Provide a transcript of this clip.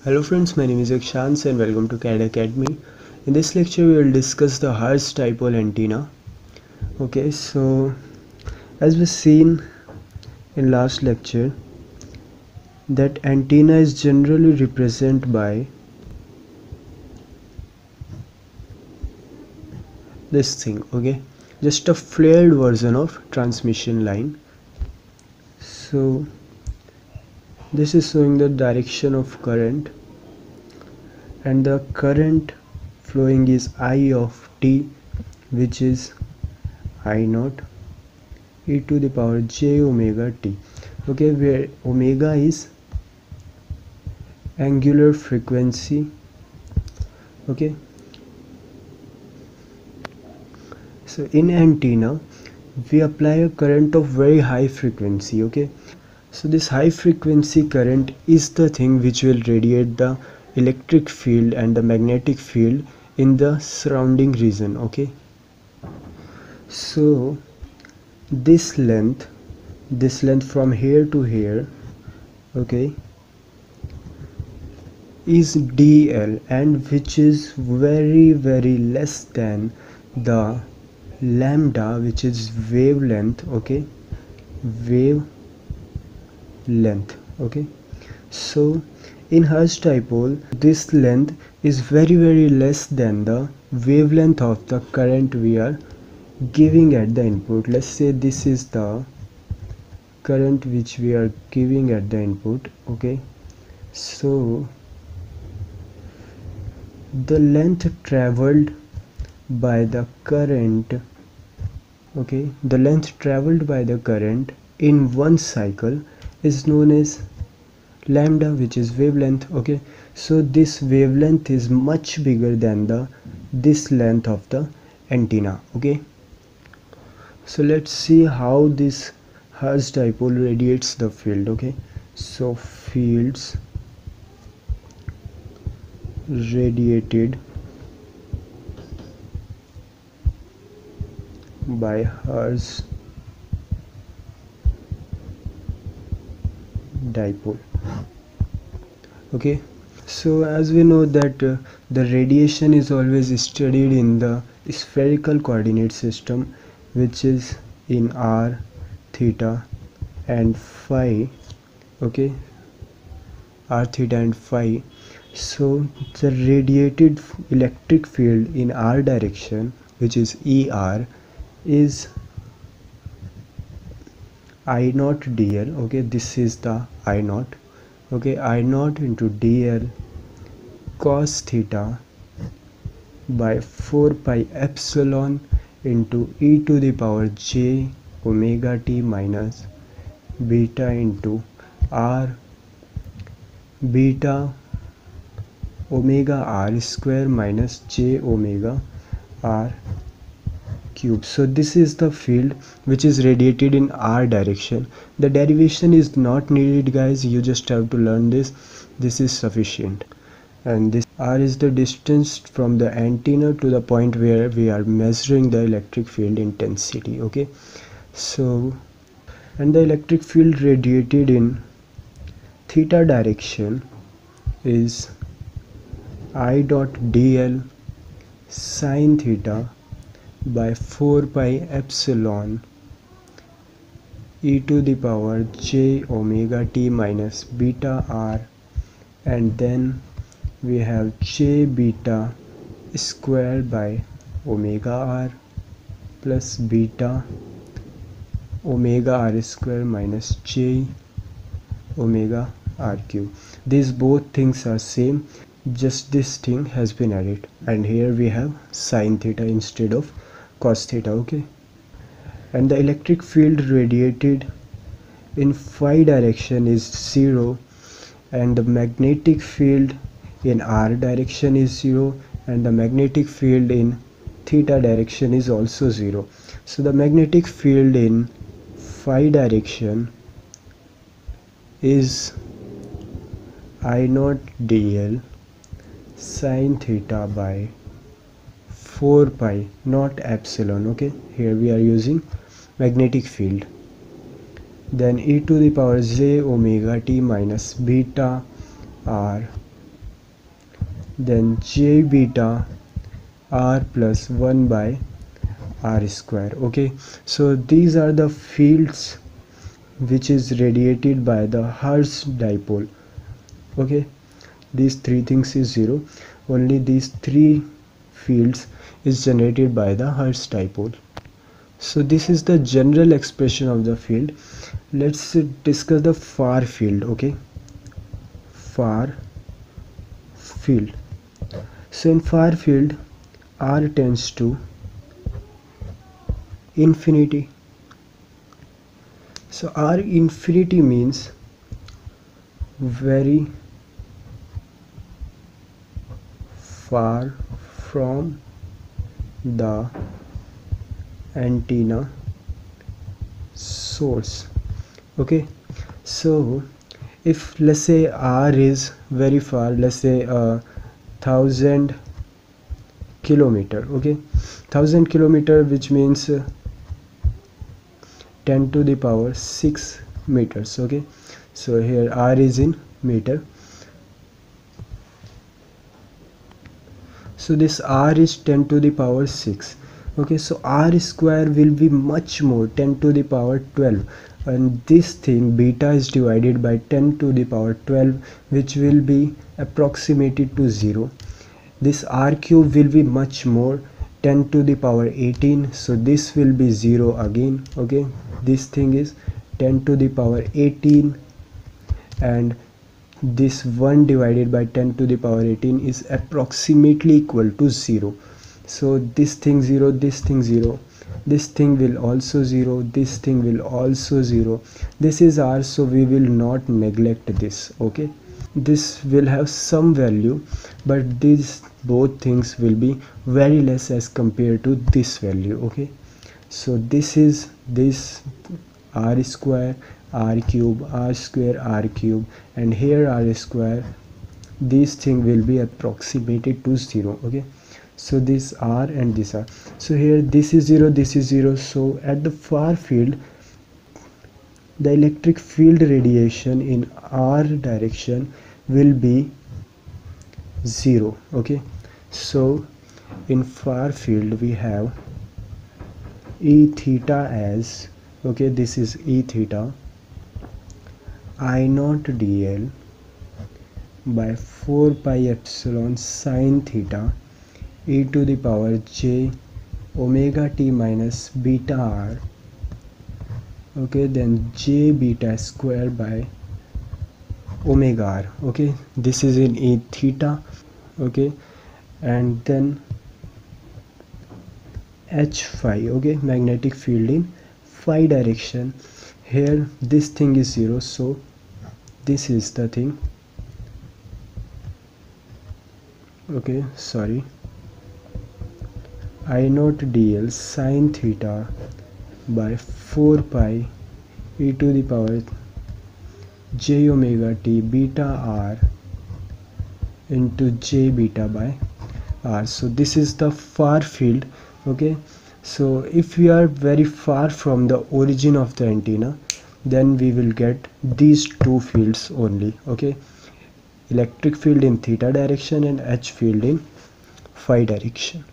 Hello friends, my name is Akshans and welcome to CAD Academy. In this lecture we will discuss the Hertz dipole antenna. Okay, so as we seen in last lecture, that antenna is generally represented by this thing, okay, just a flared version of transmission line. So this is showing the direction of current, and the current flowing is I of t, which is I naught e to the power j omega t, okay, where omega is angular frequency. Okay, so in antenna we apply a current of very high frequency. Okay, so this high frequency current is the thing which will radiate the electric field and the magnetic field in the surrounding region. Okay, so this length from here to here, okay, is dl, and which is very less than the lambda, which is wavelength. Okay, wavelength. Okay, so in Hertz dipole this length is very less than the wavelength of the current we are giving at the input. Let's say this is the current which we are giving at the input. Okay, so the length traveled by the current, okay, the length traveled by the current in one cycle is known as lambda, which is wavelength. Okay, so this wavelength is much bigger than this length of the antenna. Okay, so let's see how this Hertz dipole radiates the field. Okay, so fields radiated by Hertz dipole. Okay, so as we know that the radiation is always studied in the spherical coordinate system, which is in r, theta and phi. Okay, r, theta and phi. So the radiated electric field in r direction, which is er, is I naught dl. Okay, this is the I naught. Okay, I naught into dl cos theta by 4 pi epsilon into e to the power j omega t minus beta into r beta omega r square minus j omega r cube. So this is the field which is radiated in r direction. The derivation is not needed, guys, you just have to learn this. This is sufficient. And this r is the distance from the antenna to the point where we are measuring the electric field intensity. Okay, so and the electric field radiated in theta direction is I dot dl sine theta by 4 pi epsilon e to the power j omega t minus beta r, and then we have j beta square by omega r plus beta omega r square minus j omega r cube. These both things are same, just this thing has been added, and here we have sine theta instead of cos theta. Okay, and the electric field radiated in phi direction is 0, and the magnetic field in r direction is 0, and the magnetic field in theta direction is also 0. So the magnetic field in phi direction is I naught dl sine theta by 4 pi, not epsilon. Okay, here we are using magnetic field. Then e to the power j omega t minus beta r then j beta r plus 1 by r square. Okay, so these are the fields which is radiated by the Hertz dipole. Okay, these three things is zero, only these three fields is generated by the Hertz dipole. So this is the general expression of the field. Let's discuss the far field. Okay, far field. So in far field, r tends to infinity. So r infinity means very far from the antenna source. Okay, so if let's say r is very far, let's say 1000 kilometer. Okay, 1000 kilometer, which means 10 to the power 6 meters. Okay, so here r is in meter. So this r is 10 to the power 6. Okay, so r square will be much more, 10 to the power 12, and this thing beta is divided by 10 to the power 12, which will be approximated to 0. This r cube will be much more, 10 to the power 18, so this will be 0 again. Okay, this thing is 10 to the power 18, and this 1 divided by 10 to the power 18 is approximately equal to 0. So this thing 0, this thing 0, this thing will also 0, this thing will also 0. This is r, so we will not neglect this. Okay, this will have some value, but these both things will be very less as compared to this value. Okay, so this is this r square, r cube, r square, r cube, and here r square, this thing will be approximated to 0. Okay, so this r and this r, so here this is 0, this is 0. So at the far field, the electric field radiation in r direction will be 0. Okay, so in far field we have E theta as, okay, this is E theta, I naught dl by 4 pi epsilon sine theta e to the power j omega t minus beta r. Okay, then j beta square by omega r. Okay, this is in E theta. Okay, and then H phi. Okay, magnetic field in phi direction. Here this thing is 0, so this is the thing. Okay, sorry, I naught dl sine theta by 4 pi e to the power j omega t beta r into j beta by r. So this is the far field. Okay, so if we are very far from the origin of the antenna, then we will get these two fields only. Okay, electric field in theta direction and H field in phi direction.